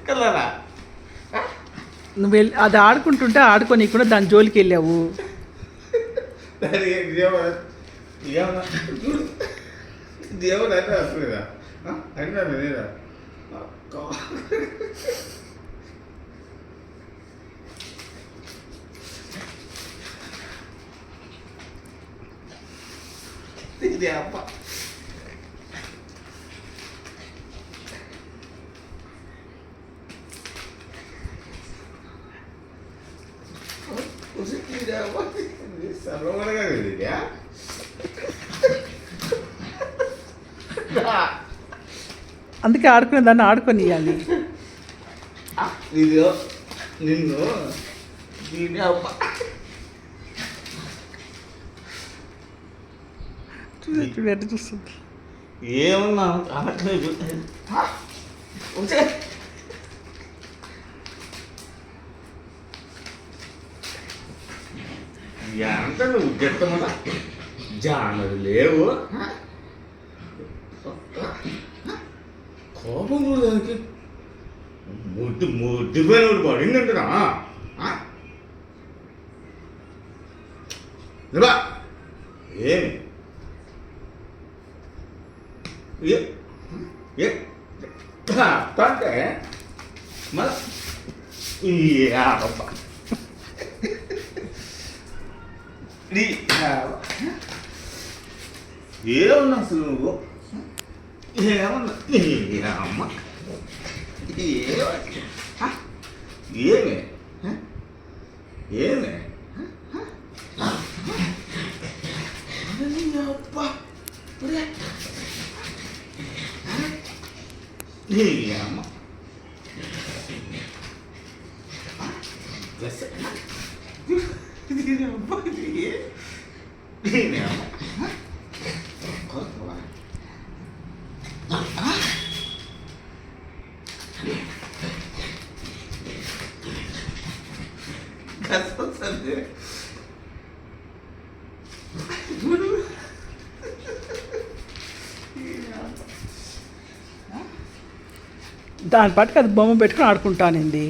కలరా నువ్వు వెళ్ళి అది ఆడుకుంటుంటే ఆడుకొని కూడా దాని జోలికి వెళ్ళావు. దేవుడు అయితే వస్తుందా అయినా లేదా ఇది అప్ప సర్వమనగా ఇదా అందుకే ఆడుకునే దాన్ని ఆడుకొని ఇవ్వాలి. ఇది నిన్ను దీని అప్ప చూడు ఎట్లా చూస్తుంది. ఏమన్నా అనట్లేదు ఎంత నువ్వు గెట్టమన్నా జానరు లేవు కోపం కూడా దానికి ముద్దుపోయిన ఒకటి పడిందంటున్నా ఏమి అంటే మళ్ళీ ఏమన్నా అసలు నువ్వు ఏమన్నా అమ్మ ఏమే ఏమే అబ్బా అమ్మ దాని పాటికి అది బొమ్మ పెట్టుకుని ఆడుకుంటానండి.